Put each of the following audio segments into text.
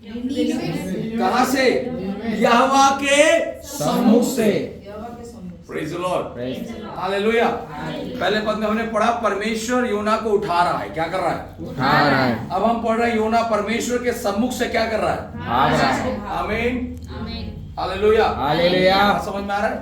कहां से? यहोवा के सम्मुख से। Praise the Lord, hallelujah. पहले पद में हमने पढ़ा परमेश्वर योना को उठा रहा है। क्या कर रहा है? उठा रहा है। अब हम पढ़ रहे हैं योना परमेश्वर के सम्मुख से क्या कर रहा है? भाग रहा है। आमीन, हालेलुया, हालेलुया। समझ में आ रहा है?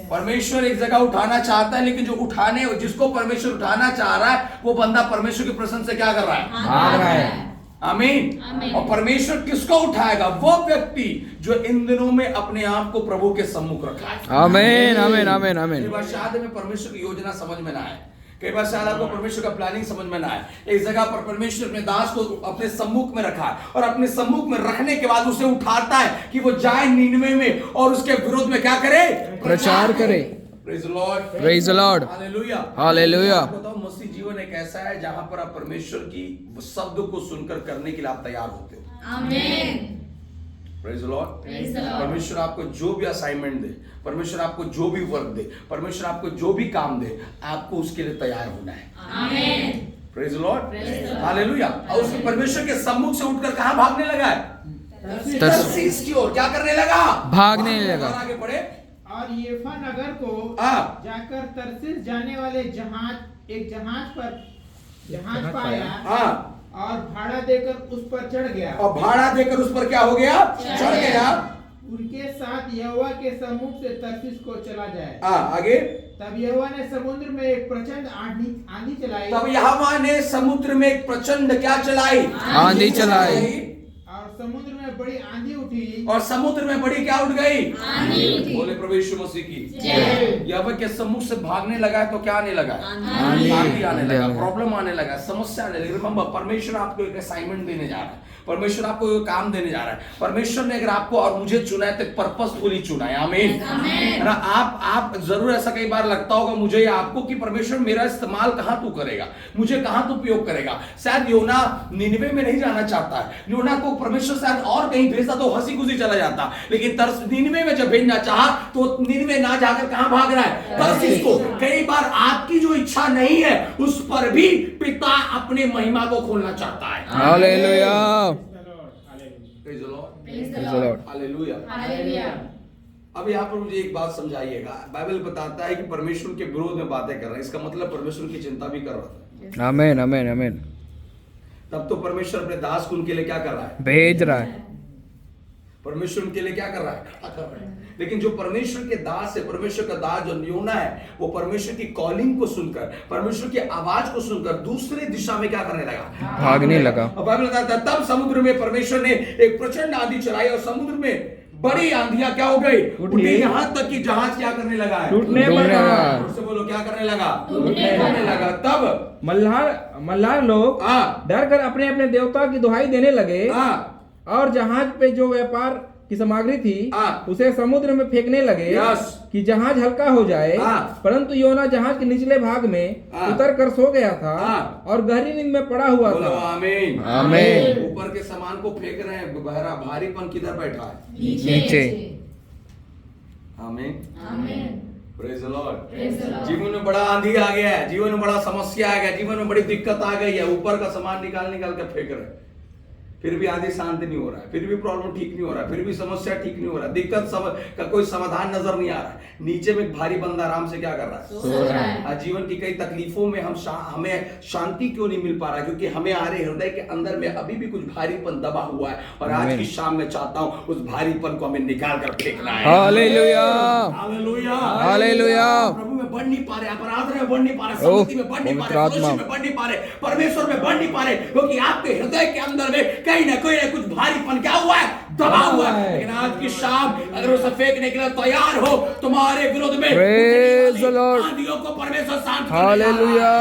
परमेश्वर एक जगह उठाना चाहता है, लेकिन जो जिसको परमेश्वर उठाना चाह रहा है वो बंदा परमेश्वर की प्रसन्न से क्या कर रहा है? भाग रहा है। आमीन। और परमेश्वर किसको उठाएगा? वो व्यक्ति जो इन दिनों में अपने आप को प्रभु के सम्मुख रखा है। आमीन, आमीन, आमीन, आमीन। कई बार शायद में परमेश्वर की योजना समझ में ना आए, कई बार शायद आपको परमेश्वर का प्लानिंग समझ में ना आए। एक जगह पर परमेश्वर अपने दास को अपने सम्मुख में रखा है, और अपने सम्मुख में रखने के बाद उसे उठाता है कि वो जाए नीनवे में और उसके विरोध में क्या करे? प्रचार करे। Praise the Lord, praise the Lord, hallelujah, hallelujah. बताओ, मसीह जीवन एक ऐसा है जहां पर आप परमेश्वर की शब्द को सुनकर करने के लिए आप तैयार होते हो। आमीन। Praise the Lord. परमेश्वर आपको जो भी असाइनमेंट दे, परमेश्वर आपको जो भी वर्क दे, परमेश्वर आपको जो भी काम दे, आपको उसके लिए तैयार होना है। आमीन। Praise the Lord, hallelujah. और उसके परमेश्वर के सम्मुख से उठकर कहां भागने लगा है? तर्शीश की ओर। क्या करने लगा? भागने लगा। और आगे बढ़े। और येफा नगर को जाकर तरसीस जाने वाले एक जहाज पाया और भाड़ा देकर उस पर चढ़ गया। और भाड़ा देकर उस पर क्या हो गया? चढ़ गया। उनके साथ यहोवा के सम्मुख से तरसीस को चला जाए। आगे। तब यहोवा ने समुद्र में एक प्रचंड आंधी चलाई। तब यहोवा ने समुद्र में एक प्रचंड क्या चलाई? आंधी चलाई। और समुद्र में बड़ी आंधी उठी। और समुद्र में बड़ी क्या उठ गई? आंधी। बोले प्रभु यीशु मसीह की जय। यहोवा के सम्मुख से भागने लगा है तो क्या आने लगा? आंधी। आंधी आने लगा, प्रॉब्लम आने लगा, समस्या आने लगी। रिमेंबर, परमेश्वर आपको एक असाइनमेंट देने जा रहा है, परमेश्वर आपको एक काम देने जा रहा है। परमेश्वर ने अगर आपको और मुझे चुना है तो पर्पसफुली चुना है। आमीन। आप जरूर ऐसा कई बार लगता होगा मुझे या आपको कि परमेश्वर मेरा इस्तेमाल कहां तू करेगा, मुझे कहां तू उपयोग करेगा। शायद योना निनवे में नहीं जाना चाहता है, योना को परमेश्वर शायद और कहीं भेजता तो हंसी खुशी चला जाता, लेकिन निनवे में जब भेजना चाहा तो निनवे ना जाकर कहां भाग रहा है? तर्शीश को। कई बार आपकी जो इच्छा नहीं है उस पर भी पिता अपने महिमा को खोलना चाहता है। Hallelujah, praise the Lord, praise the praise the Lord. Lord. Hallelujah. Hallelujah. अब यहाँ पर मुझे एक बात समझाइएगा। बाइबल बताता है कि परमेश्वर के विरोध में बातें कर रहा है, इसका मतलब परमेश्वर की चिंता भी कर रहा था। आमीन, आमीन, आमीन। तब तो परमेश्वर अपने दास को उनके लिए क्या कर रहा है? भेज रहा है। परमेश्वर उनके लिए क्या कर रहा है? खड़ा कर रहा है। लेकिन जो परमेश्वर के दास है, परमेश्वर का दास जो योना है, वो परमेश्वर की कॉलिंग को सुनकर, परमेश्वर की आवाज को सुनकर दूसरे दिशा में क्या करने लगा? भागने लगा। और बाइबल बताता है तब समुद्र में परमेश्वर ने एक प्रचंड आंधी चलाई और समुद्र में बड़ी आंधियां क्या हो गई? उठी। यहां तक कि जहाज क्या करने लगा है? टूटने लगा। उससे बोलो क्या करने लगा? टूटने लगा। तब मल्लाह लोग डर कर अपने अपने देवता की दुहाई देने लगे और जहाज पे जो व्यापार की सामग्री थी उसे समुद्र में फेंकने लगे कि जहाज हल्का हो जाए। परंतु योना जहाज के निचले भाग में उतर कर सो गया था और गहरी नींद में पड़ा हुआ था। आमीन, आमीन। ऊपर के सामान को फेंक रहे हैं, बहरा भारीपन किधर बैठा है? नीचे। आमीन, आमीन। Praise the Lord. Praise the Lord. जीवन में बड़ा आंधी आ गया है, जीवन में बड़ा समस्या आ गया, जीवन में बड़ी दिक्कत आ गई है, ऊपर का सामान निकाल कर फेंक रहे हैं, फिर भी आधी शांति नहीं हो रहा है, फिर भी प्रॉब्लम ठीक नहीं हो रहा है, फिर भी समस्या ठीक नहीं हो रहा है, दिक्कत का कोई समाधान नजर नहीं आ रहा है। नीचे में भारी बंदा आराम से क्या कर रहा है? सो रहा है। आज जीवन की कई तकलीफों में हमें शांति क्यों नहीं मिल पा रहा? क्योंकि हमें हमारे हृदय के अंदर में अभी भी कुछ भारीपन दबा हुआ है, और आज की शाम में चाहता हूं उस भारीपन को हमें निकाल कर फेंकना है। Hallelujah, hallelujah, hallelujah. प्रभु में बढ़ नहीं पा रहे, अपराध में बढ़ नहीं पा रहे, संगति में बढ़ नहीं पा रहे, फellowship में बढ़ नहीं पा रहे, परमेश्वर में बढ़ नहीं पा रहे, क्योंकि आपके हृदय के अंदर में कहीं ना कुछ भारीपन क्या हुआ है? दबा हुआ है। लेकिन आज की शाम अगर उसे फेंकने के लिए तैयार हो, तुम्हारे विरोध में Praise the Lord. आंधियों को परमेश्वर शांत करने hallelujah,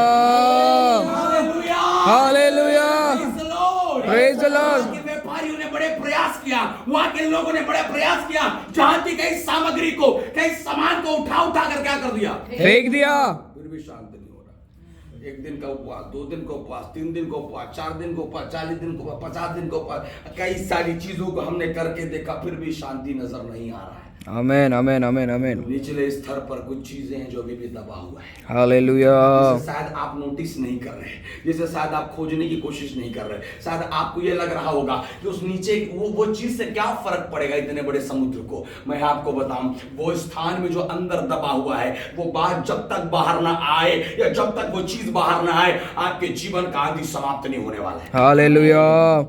hallelujah, hallelujah. Praise the Lord. Praise the Lord. वहाँ के व्यापारियों ने बड़े प्रयास किया, वहाँ के लोगों ने बड़े प्रयास किया, जहां की कई सामग्री को, कई सामान को उठा कर क्या कर दिया? फेंक दिया। फिर भी शांत नहीं हो रहा। 1 दिन का उपवास, 2 दिन का उपवास, 3 दिन का उपवास, 4 दिन का उपवास, 40 दिन का उपवास, 50 दिन का उपवास, कई सारी चीजों को हमने करके देखा, फिर भी शांति नजर नहीं आ रहा है। आमेन आमेन आमेन आमेन। निचले स्तर पर कुछ चीजें हैं जो अभी भी दबा हुआ है, हालेलुया। जिसे शायद आप नोटिस नहीं कर रहे, जिसे शायद आप खोजने की कोशिश नहीं कर रहे। शायद आपको ये लग रहा होगा कि उस नीचे वो चीज से क्या फर्क पड़ेगा इतने बड़े समुद्र को। मैं आपको बताऊं, वो स्थान में जो अंदर दबा हुआ है, वो बात जब तक बाहर ना आए या जब तक वो चीज बाहर ना आए, आपके जीवन का आदि समाप्त नहीं होने वाला है। हालेलुया।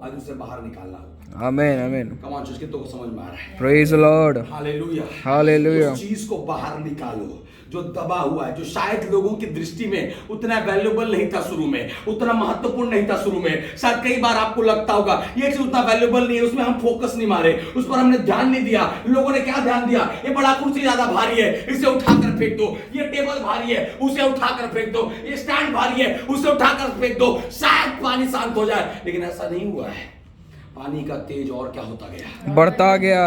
आज उसे बाहर निकालना होगा। आमेन आमेन। कम ऑन चर्च, तो समझ में आ रहा है। Praise the Lord. Hallelujah hallelujah. उस चीज को बाहर निकालो जो दबा हुआ है, जो शायद लोगों की दृष्टि में उतना वैल्यूएबल नहीं था शुरू में, उतना महत्वपूर्ण नहीं था शुरू में। शायद कई बार आपको लगता होगा ये चीज उतना वैल्यूएबल नहीं है, उसमें हम फोकस नहीं मारे, उस पर हमने ध्यान नहीं दिया। लोगों ने क्या ध्यान दिया? ये बड़ा कुर्सी ज्यादा भारी है, इसे उठाकर फेंक दो। ये टेबल भारी है, उसे उठाकर फेंक दो। ये स्टैंड भारी है, उसे उठाकर फेंक दो, शायद पानी शांत हो जाए। लेकिन ऐसा नहीं हुआ है। पानी का तेज और क्या होता गया? बढ़ता गया।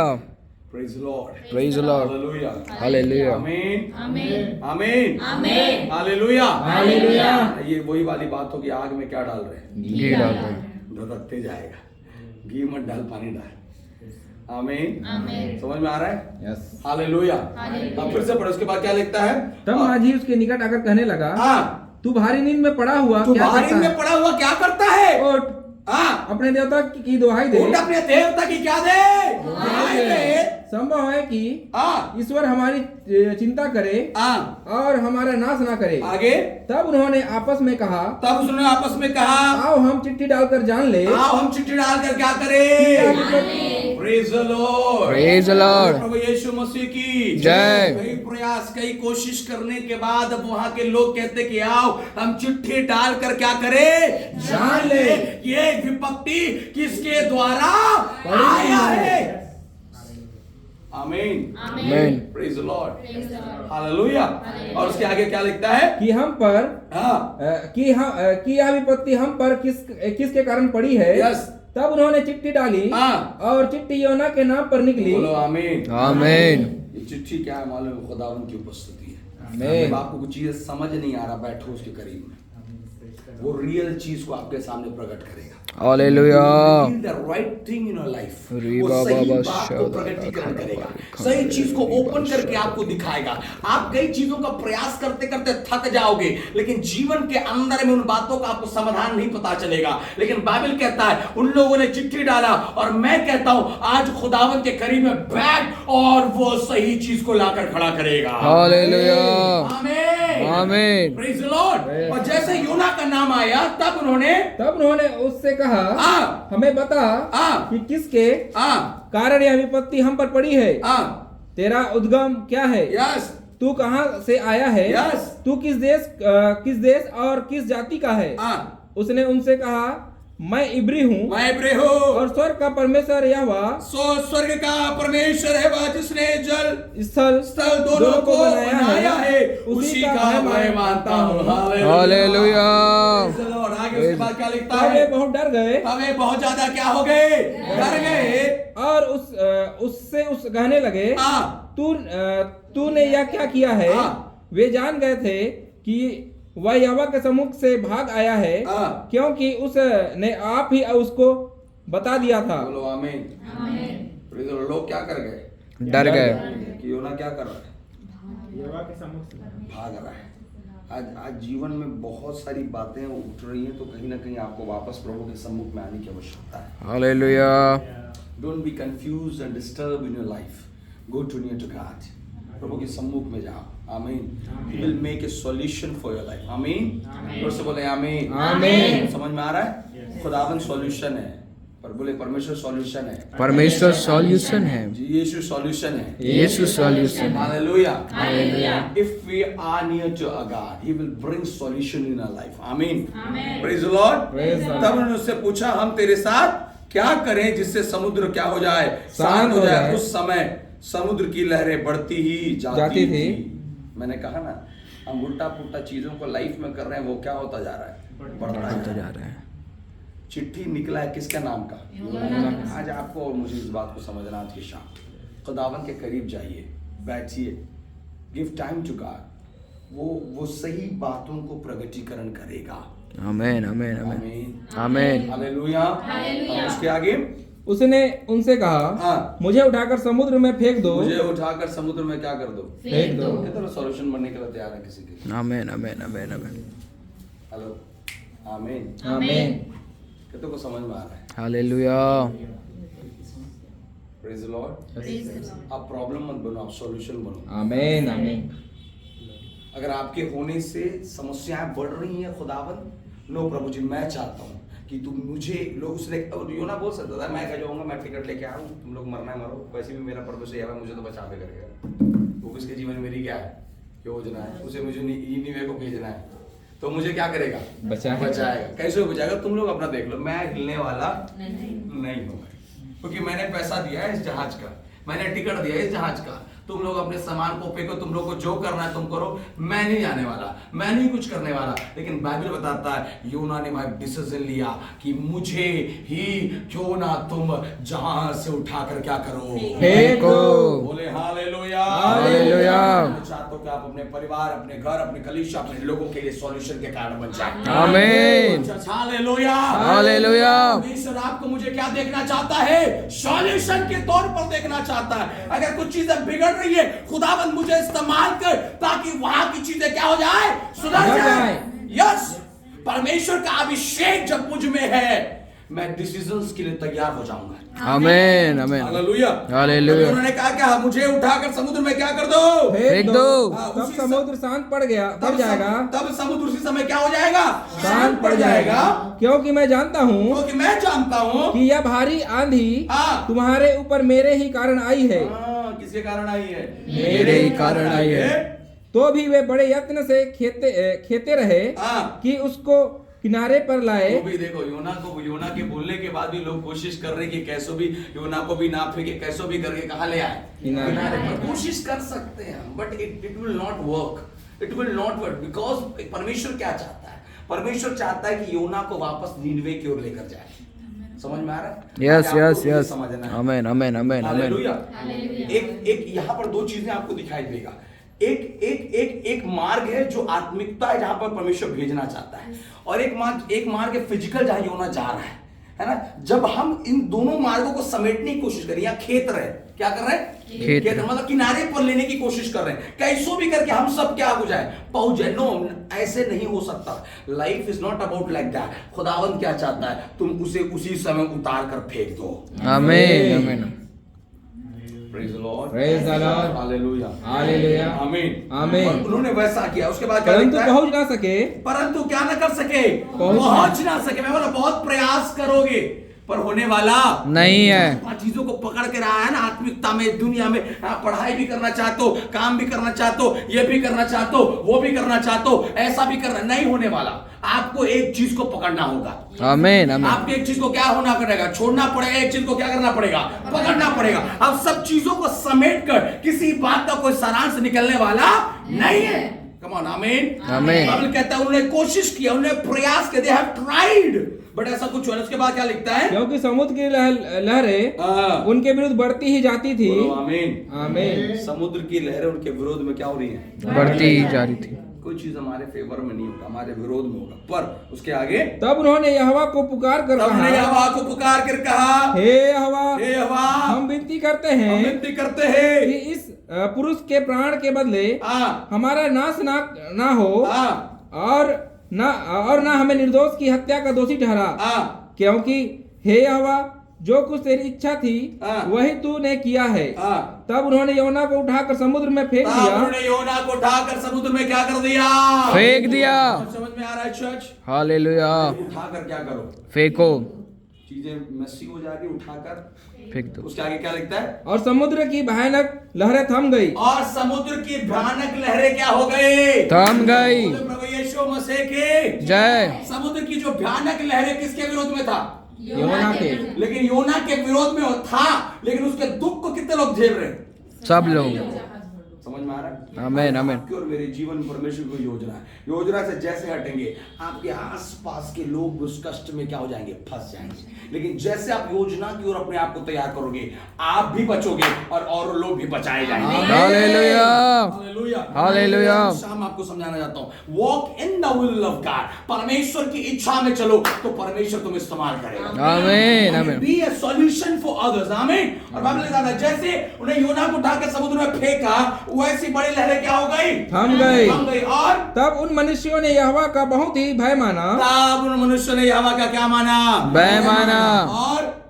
Praise the Lord. Praise the Lord. Hallelujah. Hallelujah. आमीन आमीन आमीन आमीन हालेलुया। हालेलुया। ये वही वाली बात होगी, आग में क्या डाल रहे हैं? घी डाल रहे हैं। धधकते जाएगा। घी मत डाल, पानी डाल। आमीन आमीन समझ में आ रहा है? यस। हालेलुया। हालेलुया। अब फिर से पढ़ो, उसके बाद क्या लिखता है? तब माझी उसके निकट आकर कहने लगा, हाँ, तू भारी नींद में पड़ा हुआ तू क्या भारी करता में है? पड़ा हुआ क्या करता है? उठ, हाँ, अपने देवता की दुहाई दे। उठ अपने देवता की क्या दे? दुहाई दे। संभव है कि हाँ, ईश्वर हमारी चिंता करे हाँ, और हमारा नाश ना करे। आगे। तब उन्होंने आपस में कहा, तब उसने आपस में कहा, आओ हम चिट्ठी डालकर जान ले आओ हम चिट्ठी डालकर क्या करें? आमीन praise the Lord. Praise the Lord. प्रभु यीशु मसीह की जय। कई प्रयास, कई कोशिश करने के बाद अब वहां के लोग कहते कि आओ हम चिट्ठी डालकर क्या करें? जान ले ये विपत्ति किसके द्वारा आया है। आमीन आमीन। Praise the Lord. Praise the Lord hallelujah. और उसके आगे क्या लिखता है? कि हम पर हाँ, कि यह विपत्ति हम पर किसके कारण पड़ी है। यस। तब उन्होंने चिट्ठी डाली हाँ। और चिट्ठी योना के नाम पर निकली। बोलो आमीन। आमीन। ये चिट्ठी क्या है मालूम है? खुदावन की उपस्थिति है। आमीन। जब आपको कुछ चीज समझ नहीं आ रहा, बैठो उसके करीब में, वो रियल चीज को आपके सामने प्रकट करेगा। Hallelujah. The right thing in your life. री वो बाबा सही बस बात को शादा प्रकटीकरण करेगा, खादा सही चीज को खादा ओपन करके आपको दिखाएगा। आप कई चीजों का प्रयास करते करते थक जाओगे, लेकिन जीवन के अंदर में उन बातों का आपको समाधान नहीं पता चलेगा। लेकिन बाइबल कहता है उन लोगों ने चिट्ठी डाला, और मैं कहता हूं आज खुदावन के करीब में बैठ और वो सही चीज को लाकर खड़ा करेगा। हालेलुया। आमीन आमीन। Praise the Lord. और जैसे योना का नाम आया, तब उन्होंने उससे कहा, हाँ, हमें बता हाँ, कि किसके हाँ, कारण यह विपत्ति हम पर पड़ी है। हाँ, तेरा उद्गम क्या है? यस, तू कहाँ से आया है? यस, तू किस देश और किस जाति का है? हाँ, उसने उनसे कहा, मैं इब्री हूँ मैं इब्री हूँ, और स्वर्ग का परमेश्वर यहोवा स्वर्ग का परमेश्वर है वह जिसने जल स्थल दोनों को बनाया है, उसी का मैं मानता हूँ। हालेलुया। और आगे उसके बाद क्या लिखता तब वे है? बहुत डर गए तब वे बहुत ज्यादा क्या हो गए? डर गए। और उससे कहने लगे, हाँ, तूने यह क्या किया है? हाँ। वे जान गए थे कि वह यहोवा के सम्मुख से भाग आया है, हाँ। क्योंकि उसने आप ही उसको बता दिया था। बोलो आमीन। आमीन लोग क्या कर गए? डर गए। कि योना क्या कर रहा है? यहोवा के सम्मुख से भाग रहा है। आज जीवन में बहुत सारी बातें उठ रही हैं, तो कहीं ना कहीं आपको वापस प्रभु के सम्मुख में आने की आवश्यकता है। Hallelujah. Don't be confused and disturb in your life. Go to near to God. प्रभु के सम्मुख में जाओ। आमीन। He will make a solution for your life. आमीन। और से बोले आमीन। आमीन। समझ में आ रहा है? खुदावन सॉल्यूशन है, पर बोले परमेश्वर सॉल्यूशन है। परमेश्वर सॉल्यूशन है। जी यीशु सॉल्यूशन है। यीशु सॉल्यूशन है। Hallelujah. Hallelujah If we are near to our God, He will bring solution in our life. आमीन। आमीन Praise the Lord. Praise the Lord. तब उन्होंने उससे पूछा, हम तेरे साथ क्या करें जिससे समुद्र क्या हो जाए? शांत हो जाए। उस समय समुद्र की लहरें बढ़ती ही जाती थी। मैंने कहा ना, हम उल्टा पुल्टा चीजों को लाइफ में कर रहे हैं, वो क्या होता जा रहा है? बढ़ता जा रहा है। चिट्ठी निकला है किसके नाम का? आज आपको और मुझे इस बात को समझना, आज की शाम खुदावन के करीब जाइए, बैठिए, गिव टाइम टू गॉड, वो सही बातों को प्रगटीकरण करेगा। आमेन आमेन आमेन आमीन आमेन। हालेलुया। हालेलुया। उसके आगे उसने उनसे कहा, हाँ। मुझे उठाकर समुद्र में फेंक दो। मुझे उठाकर समुद्र में क्या कर दो? फेंक दो। कितना सॉल्यूशन बनने के लिए तैयार है किसी के? आमेन आमेन आमेन आमेन। हेलो आमीन। आमीन। कितनों को समझ में आ रहा है? हालेलुया। Praise the Lord. आप प्रॉब्लम मत बनो, आप सॉल्यूशन बनो। आमीन आमीन। अगर आपके होने से समस्याएं बढ़ रही हैं खुदावन, नो प्रभु जी मैं चाहता हूँ कि तुम मुझे लोग उसने योना बोल सकता था मैं क्या जाऊंगा, मैं टिकट लेके आऊँ, तुम लोग मरना है मरो, वैसे भी मेरा पर्पस यह है मुझे तो बचा के करेगा। वो उसके जीवन में मेरी क्या है योजना है, उसे मुझे नीनिवे को भेजना है, तो मुझे क्या करेगा? बचाएगा। कैसे बचाएगा? तुम लोग अपना देख लो, मैं हिलने वाला नहीं हूँ, क्योंकि मैंने पैसा दिया है इस जहाज का, मैंने टिकट दिया है इस जहाज का। तुम लोग अपने सामान को फेंको, तुम लोग को जो करना है तुम करो, मैं नहीं जाने वाला, मैं नहीं कुछ करने वाला। लेकिन बाइबल बताता है योना ने भाई डिसीजन लिया कि मुझे ही क्यों ना तुम जहां से उठाकर क्या करो? फेंको। बोले हालेलुया। हालेलुया। मैं चाहता हूं कि आप अपने परिवार, अपने घर, अपने कलीसिया, अपने लोगों के लिए सॉल्यूशन के कारण बन जाए। आमीन। हालेलुया। हालेलुया। परमेश्वर आपको मुझे क्या देखना चाहता है? सॉल्यूशन के तौर पर देखना चाहता है। अगर कुछ चीजें बिगड़ रही है, खुदाबंद मुझे इस्तेमाल कर ताकि वहां की चीजें क्या हो जाए? सुधर जाए। यस, परमेश्वर का अभिषेक जब मुझ में है, मैं डिसीजंस के लिए तैयार हो जाऊंगा। आमीन आमीन। हालेलुया। हालेलुया। उन्होंने कहा क्या? मुझे उठाकर समुद्र में क्या कर दो? फेंक दो। तब समुद्र शांत पड़ जाएगा। तब समुद्र उसी समय क्या हो जाएगा? शांत पड़ जाएगा। क्योंकि मैं जानता हूँ क्योंकि मैं जानता हूँ कि यह भारी आंधी हाँ। तुम्हारे ऊपर मेरे ही कारण आई है। किसके कारण आई है? मेरे ही कारण आई है। तो भी वे बड़े यत्न से खेते रहे कि उसको किनारे पर लाए। वो भी देखो योना के बोलने के बाद भी लोग कोशिश कर रहे कि कैसो भी योना को भी ना फेंके, कैसो भी करके कहाँ ले आए? किनारे पर। कोशिश कर सकते हैं हम, but it will not work. It will not work because परमेश्वर क्या चाहता है? परमेश्वर चाहता है कि योना को वापस नीनवे की ओर लेकर जाए। समझ में आ रहा है? Yes yes yes. समझना है। आमीन आमीन आमीन आमीन। हालेलुया। एक यहाँ पर दो चीजें आपको दिखाई देगा। एक मार्ग है जो आत्मिकता है, जहां पर परमेश्वर भेजना चाहता है, और एक मार्ग है फिजिकल, जहां योना जा रहा है ना। जब हम इन दोनों मार्गों को समेटने की कोशिश करें, या खेत रहे, क्या कर रहे हैं? खेत मतलब किनारे पर लेने की कोशिश कर रहे हैं, कैसो भी करके हम सब क्या हो जाए? पहुंच जाए। नो, ऐसे नहीं हो सकता। Life is not about like that. खुदावंद क्या चाहता है? तुम उसे उसी समय उतार कर फेंक दो। आमीन आमीन। Praise the Lord. Praise the Lord. Hallelujah. Hallelujah. आमीन आमीन। और उन्होंने वैसा किया। उसके बाद क्या परंतु लिखता है? पहुंच ना सके। परंतु क्या न कर सके? पहुंच ना सके। मैं बोला बहुत प्रयास करोगे पर होने वाला नहीं है। चीजों को पकड़ के रहा है ना, आत्मिकता में, दुनिया में। पढ़ाई भी करना चाहते हो, काम भी करना चाहते हो, ये भी करना चाहते हो, वो भी करना चाहते हो, ऐसा भी करना नहीं होने वाला। आपको एक चीज को पकड़ना होगा। आमीन आमीन। आपको एक चीज को क्या होना पड़ेगा? छोड़ना पड़ेगा। एक चीज को क्या करना पड़ेगा? पकड़ना पड़ेगा। अब सब चीजों को समेट कर किसी बात का कोई सारांश निकलने वाला नहीं है। Come on. आमीन आमीन। बाइबल कहता है उन्होंने कोशिश किया, उन्होंने प्रयास किया, दे हैव ट्राइड, बट ऐसा कुछ हुआ। उसके बाद क्या लिखता है? क्योंकि समुद्र की लहरें उनके विरुद्ध बढ़ती ही जाती थी। आमीन आमीन। समुद्र की लहरें उनके विरोध में क्या हो रही हैं? बढ़ती ही जा रही थी। कोई चीज हमारे फेवर में नहीं होगा, हमारे विरोध में होगा। पर उसके आगे तब उन्होंने यहोवा को पुकार कर तब ने यहोवा को पुकार कर कहा, हे यहोवा, हे यहोवा, हम विनती करते हैं हम विनती करते हैं कि इस पुरुष के प्राण के बदले हमारा नाश ना हो, और ना हमें निर्दोष की हत्या का दोषी ठहरा। क्योंकि हे यहोवा, जो कुछ तेरी इच्छा थी वही तूने किया है। तब उन्होंने योना को उठाकर समुद्र में फेंक दिया। उन्होंने योना को उठाकर समुद्र में क्या कर दिया? फेंक दिया। समझ में आ रहा है चर्च? हालेलुया। उठाकर क्या करो? फेंको। चीजें मस्सी हो जाएगी, उठाकर फेंक दो। उसके आगे क्या लिखता है? और समुद्र की भयानक लहरें थम गई। और समुद्र की भयानक लहरें क्या हो गई? थम गई। प्रभु यीशु मसीह की जय। समुद्र की जो भयानक लहरें किसके विरोध में था? योना के। लेकिन योना के विरोध में था, लेकिन उसके दुख को कितने लोग झेल रहे? सब लोग। समझ में आ रहा है? आमीन, आमीन। आपकी और मेरे जीवन में परमेश्वर की योजना है। योजना से जैसे हटेंगे आपके आसपास के लोग उस कष्ट में क्या हो जाएंगे, फंस जाएंगे। लेकिन जैसे आप योजना की ओर अपने आप को तैयार करोगे, आप भी बचोगे और लोग भी बचाए जाएंगे। Hallelujah, hallelujah, hallelujah. शाम आपको समझाना चाहता हूं, walk in the will of God. परमेश्वर की इच्छा में चलो तो परमेश्वर तुम्हें इस्तेमाल करेगा। आमीन, आमीन। Be a solution for others. आमीन। और बाइबल कहता है जैसे उन्हें योना को उठा के समुद्र में फेंका, वैसी बड़ी लहरें क्या हो गई, थम गई। थम गई। और तब उन मनुष्यों ने यहोवा का बहुत ही भय माना तब उन मनुष्यों ने यहोवा का क्या माना, भय माना।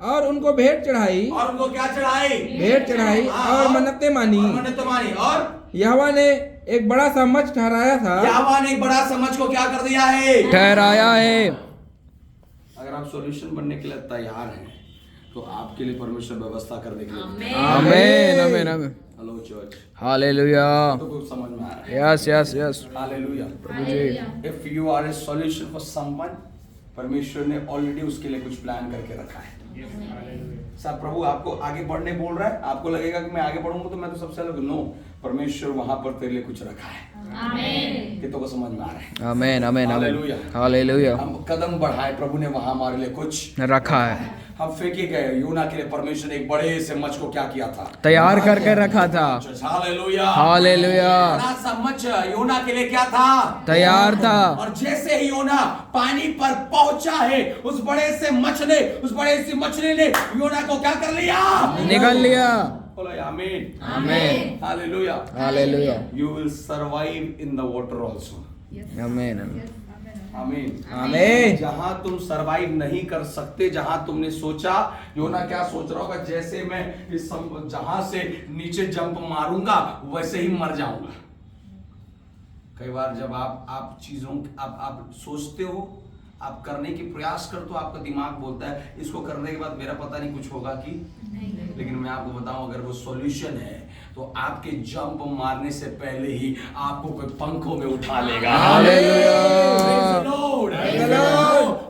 और उनको भेंट चढ़ाई, और उनको क्या चढ़ाई, भेंट चढ़ाई और मन्नतें मानी। मन्नत मानी। और यहोवा ने एक बड़ा सा मच ठहराया था, यहोवा ने एक बड़ा समझ को क्या कर दिया है, ठहराया है। अगर आप सॉल्यूशन बनने के लिए तैयार हैं तो आपके लिए परमेश्वर व्यवस्था करने के लिए। आमीन, आमीन, आमीन। Hello church, hallelujah. तो कुछ समझ में आ रहा है? Yes, yes, yes. हालेलुया। प्रभु जी। If you are a solution for someone, परमेश्वर ने ऑलरेडी उसके लिए कुछ प्लान करके रखा है। सब प्रभु आपको आगे बढ़ने बोल रहा है, आपको लगेगा कि मैं आगे बढ़ूंगा तो मैं तो सबसे अलग, नो, परमेश्वर वहां पर तेरे लिए कुछ रखा है। आमीन। कितनों को समझ में आ रहा है? आमीन, आमीन, आमीन। हालेलुया। हालेलुया। हम कदम बढ़ाए, प्रभु ने वहां हमारे लिए कुछ रखा है। हम फेंके गए। यूना के लिए परमेश्वर ने एक बड़े से मछ को क्या किया था, तैयार करके रखा था। Hallelujah, hallelujah. बड़ा सा मछ यूना के लिए क्या था, तैयार था। और जैसे ही योना पानी पर पहुंचा है, उस बड़े से मछली, उस बड़े सी मछली ने योना को क्या कर लिया, निकल लिया। बोलो आमीन, आमीन, hallelujah. Hallelujah. You will survive in the water also. आमीन, आमीन। आमीन, आमीन। जहां तुम सरवाइव नहीं कर सकते, जहां तुमने सोचा, योना क्या सोच रहा होगा, जैसे मैं इस जहां से नीचे जंप मारूंगा वैसे ही मर जाऊंगा। कई बार जब आप चीजों आप सोचते हो, आप करने की प्रयास कर, तो आपका दिमाग बोलता है इसको करने के बाद मेरा पता नहीं कुछ होगा कि नहीं। लेकिन मैं आपको बताऊं, अगर वो सॉल्यूशन है तो आपके जंप मारने से पहले ही आपको कोई पंखों में उठा लेगा। हालेलुया।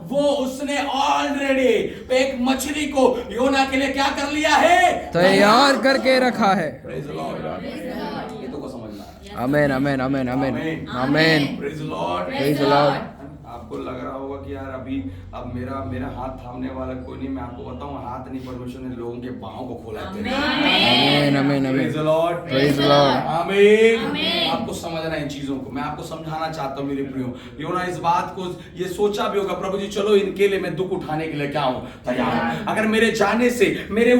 वो उसने ऑलरेडी एक मछली को योना के लिए क्या कर लिया है, तैयार करके रखा है। Praise the Lord। ये तो को समझ में आ रहा है? आमीन, आमीन, आमीन, आमीन, आमीन। Praise the Lord। Praise the Lord। आपको लग रहा होगा कि यार अब मेरा हाथ थामने वाला कोई नहीं। मैं आपको बताऊं, हाथ नहीं, परमेश्वर ने लोगों के पांव को खोला है। आमीन, आमीन, आमीन। Praise the Lord। Praise the Lord। आमीन। आपको समझना इन चीजों को, मैं आपको समझाना चाहता हूँ मेरे प्रियो। योना इस बात को ये सोचा भी होगा, प्रभु जी चलो इनके लिए मैं दुख उठाने के लिए क्या हूँ, तैयार। अगर मेरे जाने से, मेरे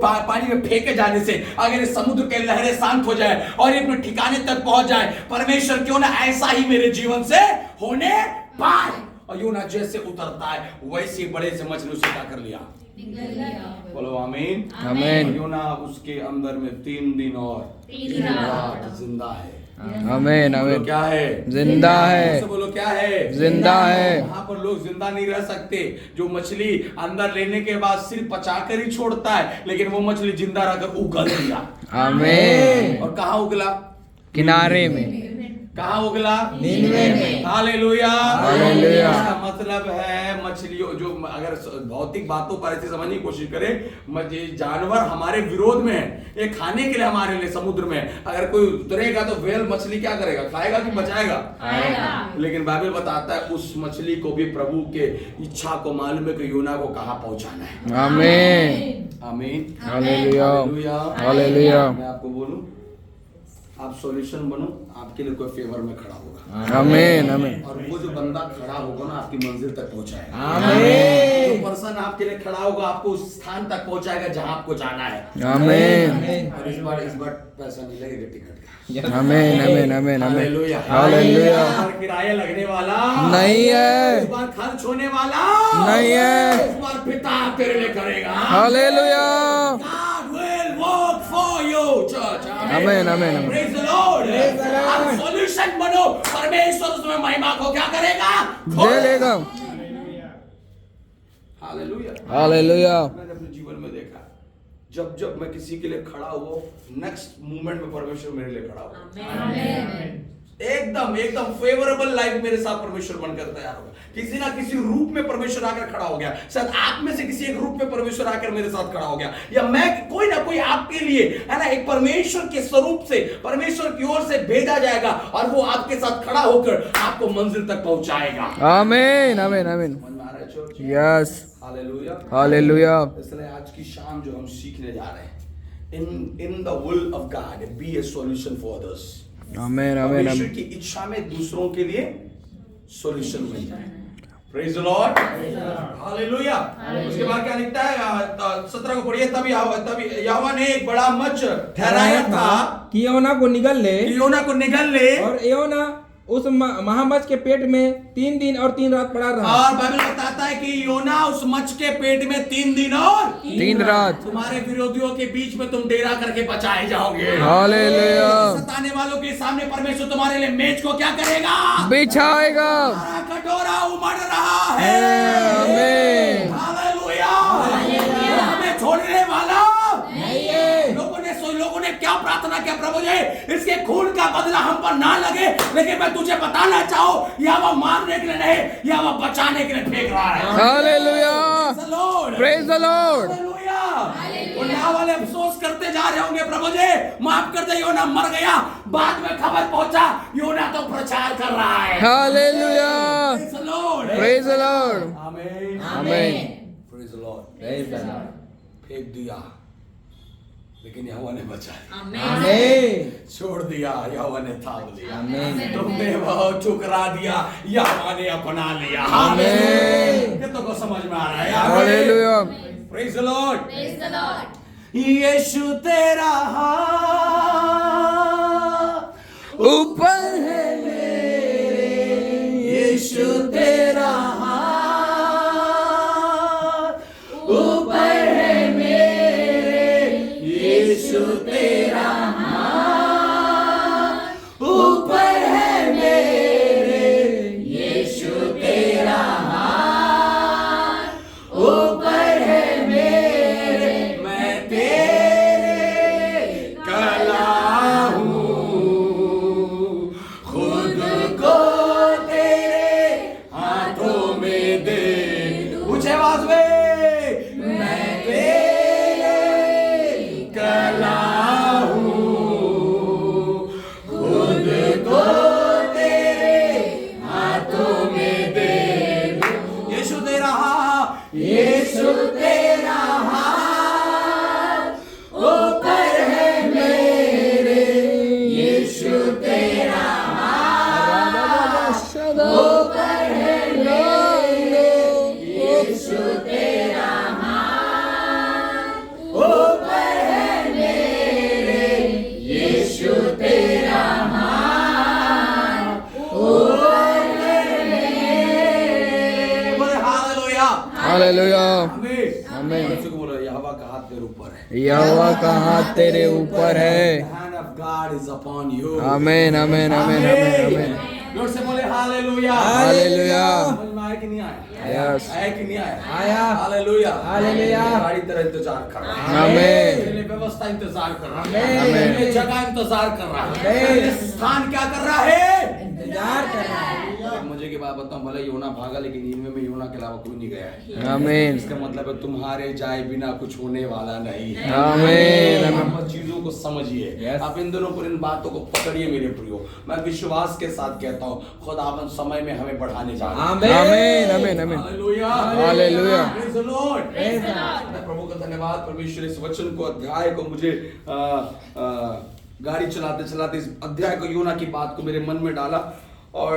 पानी में फेंके जाने से अगर समुद्र के लहरें शांत हो जाए और ये अपने ठिकाने तक पहुंच जाए, परमेश्वर क्यों ना ऐसा ही मेरे जीवन से होने पाए। और योना जैसे उतरता है वैसे बड़े से मछली उसे क्या कर लिया, बोलो आमीन, आमीन। योना उसके अंदर में 3 दिन और 3 रात जिंदा है। आमीन, बोलो आमीन। क्या है, जिंदा है। बोलो क्या है, जिंदा है। वहां पर लोग जिंदा नहीं रह सकते। जो मछली अंदर लेने के बाद सिर्फ पचाकर ही छोड़ता है, लेकिन वो मछली जिंदा रहकर उगल दिया। आमीन। और कहाँ उगला, किनारे में। कहाँ उगला, नीनवे में। हालेलुया। हालेलुया। इसका मतलब है मछलियों, जो अगर भौतिक बातों पर ऐसे समझने की कोशिश करें, जानवर हमारे विरोध में है, ये खाने के लिए हमारे लिए समुद्र में अगर कोई उतरेगा तो वेल मछली क्या करेगा, खाएगा कि बचाएगा, लेकिन बाइबल बताता है उस मछली को भी प्रभु के इच्छा को मालूम है कि योना को कहाँ पहुंचाना है। आमीन, आमीन, हालेलुया, हालेलुया। हालेलुया। मैं आपको बोलूं, आप सॉल्यूशन बनो, आपके लिए कोई फेवर में खड़ा होगा। आमीन, आमीन। और वो जो बंदा खड़ा होगा ना आपकी मंजिल तक पहुंचाएगा। आमीन। जो पर्सन आपके लिए खड़ा होगा आपको उस स्थान तक पहुंचाएगा जहां आपको जाना है। आमीन, और इस बार पैसा नहीं लगेगा टिकट का। आमीन, आमीन, आमीन, आमीन। हालेलुया। हालेलुया। इस बार किराया लगने वाला नहीं है। इस बार खर्च होने वाला नहीं है। इस बार पिता तेरे लिए करेगा। Hallelujah. God will work for you, church. आमीन, आमीन, आमीन। Praise the Lord. आप सॉल्यूशन बनो, परमेश्वर उसमें महिमा को क्या करेगा, दे लेगा। हालेलुया। हालेलुया। मैंने अपने जीवन में देखा, जब मैं किसी के लिए खड़ा हुआ, नेक्स्ट मूवमेंट में परमेश्वर मेरे लिए खड़ा हुआ। एकदम एकदम फेवरेबल लाइफ मेरे साथ परमेश्वर बनकर तैयार होगा। किसी ना किसी रूप में परमेश्वर आकर खड़ा हो गया। शायद आप में से किसी एक रूप में परमेश्वर आकर मेरे साथ खड़ा हो गया, या मैं कोई ना कोई आपके लिए है ना एक परमेश्वर के स्वरूप से परमेश्वर की ओर से भेजा जाएगा और वो आपके साथ खड़ा होकर आपको मंजिल तक पहुंचाएगा। आमीन आमीन आमीन। समझ में आ रहा है चर्च? Yes hallelujah hallelujah. इसलिए आज की शाम जो हम सीखने जा रहे हैं, in the will of God B a solution for others. आमीन आमीन परमेश्वर आमीन। की इच्छा में दूसरों के लिए सॉल्यूशन बन जाए। Praise the Lord, hallelujah. उसके बाद क्या लिखता है 17 को पढ़िए। तब यहोवा ने एक बड़ा मच ठहराया था कि योना को निगल ले, योना को निगल ले, और योना उस महामच के पेट में 3 दिन और 3 रात पड़ा रहा। और बाइबल बताता है कि योना उस मच के पेट में 3 दिन और 3 रात तुम्हारे विरोधियों के बीच में तुम डेरा करके बचाए जाओगे। हालेलुया। सताने वालों के सामने परमेश्वर तुम्हारे लिए मेज को क्या करेगा? बिछाएगा। तुम्हारा कटोरा उमड़ रहा है। आमीन। हालेलुया। वो हमें छोड़ने वाला नहीं है। लोगों ने क्या प्रार्थना किया? प्रभु जी, इसके खून का बदला हम पर ना लगे, लेकिन मैं तुझे बताना चाहूं, या वो मारने के लिए नहीं, या वो बचाने के लिए फेंक रहा है। हालेलुया। Praise the Lord. वो यहाँ वाले अफसोस करते जा रहे होंगे, प्रभु जी माफ कर दे, योना मर गया। बाद में खबर पहुंचा, योना तो प्रचार कर रहा है। हालेलुया। Praise the Lord. आमीन आमीन। Praise the Lord. फेंक दिया लेकिन यहोवा ने बचाया। आमीन। छोड़ दिया, यहोवा ने थाम लिया। आमीन। तुमने बहुत ठुकरा दिया, यहोवा ने अपना लिया। आमीन। ये तो को समझ में आ रहा है। Hallelujah. Praise the Lord. Praise the Lord. यीशु तेरा हाथ ऊपर है यीशु तेरा हाथ ऊपर है मेरे, यीशु तेरा हाथ ऊपर है मेरे, यीशु तेरा हाथ ऊपर है मेरे। मैं तेरे कला हूँ, खुद को तेरे हाथों में दे दूं। ऊंचे आवाज में, मैं तेरे कला हूँ, खुद को तेरे हाथों में दे दूं। यीशु तेरा हाथ, यीशु तेरा हाथ ऊपर है मेरे, यीशु तेरा हाथ ऊपर है मेरे, यीशु तेरा हाथ ऊपर है मेरे, यीशु तेरा हाथ ऊपर है मेरे। बोले हालेलुया। हालेलुया। आमीन। आमीन। यीशु को बोलो, यहोवा का हाथ तेरे ऊपर है। यहोवा का हाथ तेरे ऊपर है। The hand of God is upon you. आमीन आमीन आमीन आमीन आमीन। जोर से बोले हालेलुया। हालेलुया। समझ में आया कि नहीं आया? Yes. आया कि नहीं आया? आया। हालेलुया। हालेलुया। गाड़ी तेरा इंतजार कर रहा है। आमीन। तेरे लिए व्यवस्था इंतजार कर रहा है। आमीन। तेरे लिए जगह इंतजार कर रहा है। आमीन। तेरे लिए स्थान क्या कर रहा है? इंतजार कर रहा है। एक मजे की बात बताऊं, भले योना भागा लेकिन इनमें में योना के अलावा कोई नहीं गया है। आमीन इसका मतलब है तुम्हारे जाए बिना कुछ होने वाला नहीं है। आमीन आप चीजों को समझिए। Yes. आप इन दोनों पर इन बातों को पकड़िए मेरे प्रियो। मैं विश्वास के साथ कहता हूँ, खुदावन समय में हमें बढ़ाने जा रहा है। आमीन। आमीन आमीन आमीन। Hallelujah. Hallelujah. Praise the Lord. Praise the Lord. प्रभु का धन्यवाद। परमेश्वर इस वचन को, अध्याय को मुझे गाड़ी चलाते चलाते इस अध्याय को, योना की बात को मेरे मन में डाला और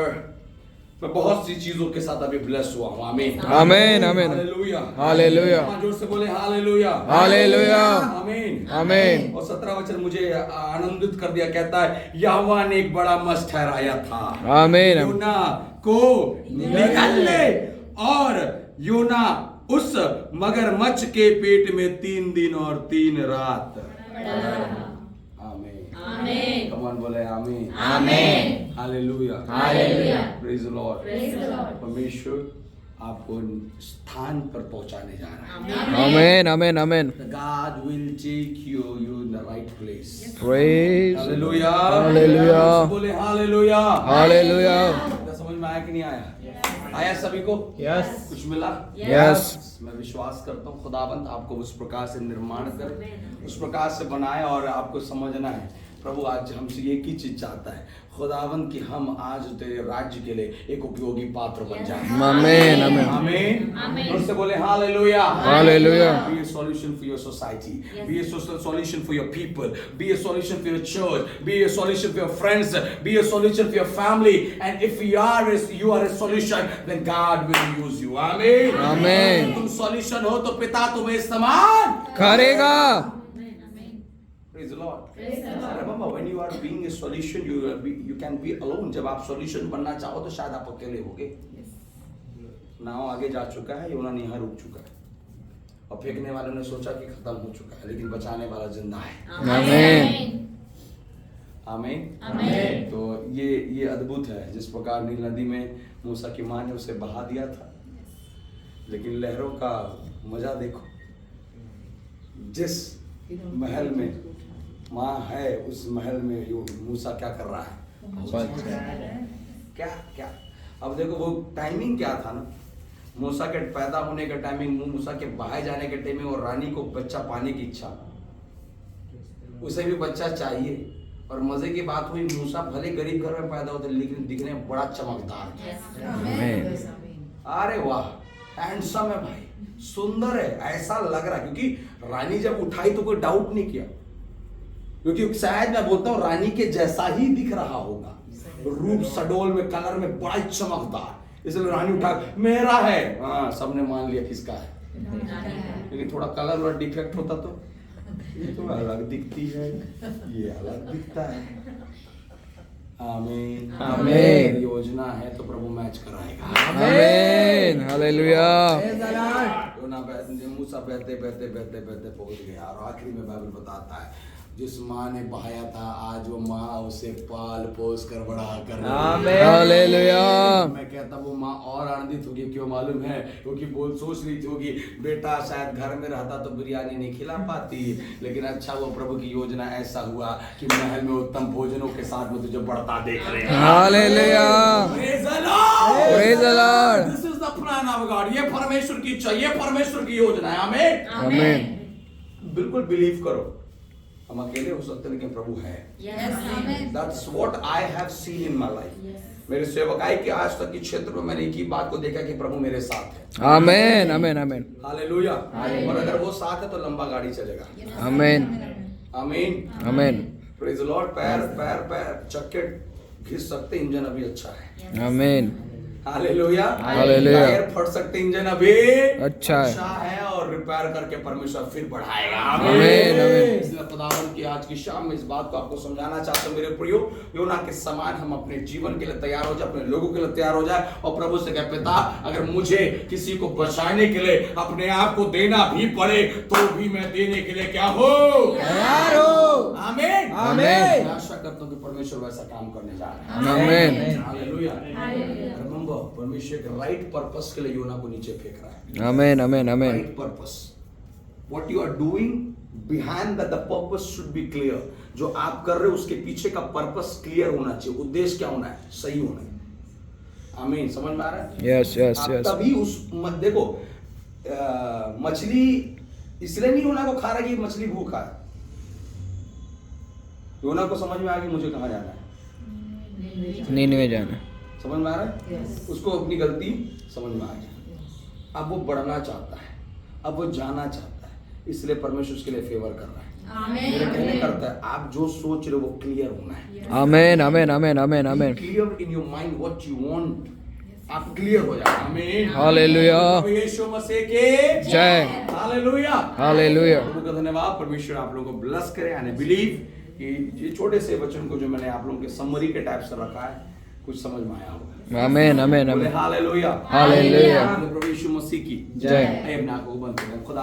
मैं बहुत सी चीजों के साथ अभी ब्लेस हुआ हूँ। आमीन आमीन आमीन। हालेलुया। हालेलुया। जोर से बोले हालेलुया। हालेलुया। आमीन आमीन। और 17 वचन मुझे आनंदित कर दिया। कहता है यहोवा ने एक बड़ा मस्त ठहराया था आमीन योना को निगल ले, और योना उस मगरमच्छ के पेट में 3 दिन और 3 रात। आमीन Amen. कम ऑन बोले आमीन। Amen. Hallelujah. Hallelujah. Praise the Lord. Praise the Lord. परमेश्वर आपको स्थान पर पहुंचाने जा रहा है। Amen. Amen. Amen. God will take you in the right place. Praise. Hallelujah, Hallelujah. बोले हालेलुया। Hallelujah. क्या समझ में आया कि नहीं आया? आया सभी को? यस कुछ मिला? Yes. मैं विश्वास करता हूँ खुदाबंद आपको उस प्रकार से निर्माण करे, उस प्रकार से बनाए। और आपको समझना है प्रभु आज हमसे एक ही चीज चाहता है, खुदावंद कि हम आज तेरे राज्य के लिए एक उपयोगी पात्र बन जाए। Amen. Amen. आमीन। और से बोले hallelujah. Hallelujah. Be a solution for your society. Be a solution for your people. Be a solution for your church. Be a solution for your friends. Be a solution for your family. And if you are a solution, then God will use you. Amen. Amen. तुम solution हो तो पिता तुम्हें इस्तेमाल करेगा। Praise the Lord. Remember, when you are being a solution, you can be alone. जब आप solution बनना चाहो तो शायद आप अकेले होगे। नाव आगे जा चुका है, योना यहाँ रुक चुका है, और फेंकने वालों ने सोचा कि खत्म हो चुका है, लेकिन बचाने वाला जिंदा है। Amen. आमीन। तो ये अद्भुत है, जिस प्रकार नील नदी में मूसा की माँ ने उसे बहा दिया था, लेकिन लहरों का मजा देखो। जिस महल में माँ है उस महल में मूसा क्या कर रहा है? क्या अब देखो वो टाइमिंग क्या था ना, मूसा के पैदा होने का टाइमिंग, मूसा के बहाए जाने के टाइमिंग, और रानी को बच्चा पाने की इच्छा, उसे भी बच्चा चाहिए। और मजे की बात हुई, मूसा भले गरीब घर में पैदा होते लेकिन दिखने में बड़ा चमकदार है। अरे वाह, हैंडसम है भाई, सुंदर है, ऐसा लग रहा है। क्योंकि रानी जब उठाई तो कोई डाउट नहीं किया, क्योंकि शायद मैं बोलता हूँ रानी के जैसा ही दिख रहा होगा, रूप सडोल में, कलर में बड़ा चमकदार, इसलिए रानी उठा मेरा है। हाँ, सबने मान लिया किसका है। लेकिन थोड़ा कलर और डिफेक्ट होता तो ये तो अलग दिखती है, ये अलग दिखता है। आमीन। आमीन। योजना है तो प्रभु मैच कराएगा। Amen. Hallelujah. मूसा बहते पहुंच गया, और आखिरी में बाइबल बताता है जिस माँ ने बहाया था आज वो माँ उसे पाल पोस कर बड़ा कर रही है। Hallelujah. मैं कहता वो माँ और आनंदित होगी, क्यों मालूम है? क्योंकि बोल सोच रही थी होगी बेटा शायद घर में रहता तो बिरयानी नहीं खिला पाती, लेकिन अच्छा वो प्रभु की योजना ऐसा हुआ कि महल में उत्तम भोजनों के साथ में तुझे बढ़ता देख रहे हैं। Hallelujah. Praise the Lord. Praise the Lord. This is the plan of God. ये परमेश्वर की इच्छा, ये परमेश्वर की योजना है। आमीन। Amen. बिल्कुल बिलीव करो, हम अकेले हो सकते हैं लेकिन प्रभु है। That's what I have seen in my life. मेरे सेवकाई के आज तक के क्षेत्र में मैंने एक ही बात को देखा कि प्रभु मेरे साथ है। Amen. Amen. Amen. हालेलुया। और अगर वो साथ है तो लंबा गाड़ी चलेगा। Amen. आमीन। Amen. Praise the Lord. पैर चक्के घिस सकते, इंजन अभी अच्छा है। Amen. हालेलुया। हालेलुया। टायर फट सकते, इंजन अभी अच्छा है। और रिपेयर करके परमेश्वर फिर बढ़ाएगा। आमीन, आमीन। इसलिए खुदावंद की आज की शाम में इस बात को आपको समझाना चाहता हूं मेरे प्रियो, योना के समान हम अपने जीवन के लिए तैयार हो जाए, अपने लोगों के लिए तैयार हो जाए, और प्रभु से कहे पिता अगर मुझे किसी को बचाने के लिए अपने आप को देना भी पड़े तो भी मैं देने के लिए क्या हो, तैयार हो। आमीन। आमीन। मैं आशा करता हूं कि परमेश्वर वैसा काम करने जा रहा है। आमीन। हालेलुया। परमेश्वर के राइट पर्पस के लिए योना को नीचे फेंक रहा है। Amen. Amen. Amen. Right purpose. What you are doing behind that, the purpose should be clear. जो आप कर रहे हो उसके पीछे का पर्पस क्लियर होना चाहिए, उद्देश्य क्या होना है, सही होना है। आमीन। समझ में आ रहा है? Yes. Yes. आप Yes. तभी उस देखो मछली इसलिए नहीं योना को खा रहा कि मछली भूखा है। योना को समझ में आ गया मुझे कहाँ जाना है, नीनवे जाना। समझ में आ रहा है? उसको अपनी गलती समझ में आ गया, अब वो बढ़ना चाहता है, अब वो जाना चाहता है, इसलिए परमेश्वर उसके लिए फेवर कर रहा है। मेरे कहने करता है आप जो सोच रहे हो वो क्लियर होना है। Amen. Amen. Amen. Amen. Amen. Clear in your mind what you want, आप क्लियर हो जाए। आमीन। Hallelujah. यीशु मसीह के जय। हालेलुया। Hallelujah. प्रभु का धन्यवाद। परमेश्वर आप लोगों को ब्लेस करे। आई बिलीव कि ये छोटे से वचन को जो मैंने आप लोगों के समरी के टाइप से रखा है कुछ समझ में आया होगा। Amen. Amen. बोले Amen. हालेलुया। हालेलुया। प्रभु यीशु मसीह की जय। अपने आंखों को बंद करें। खुदा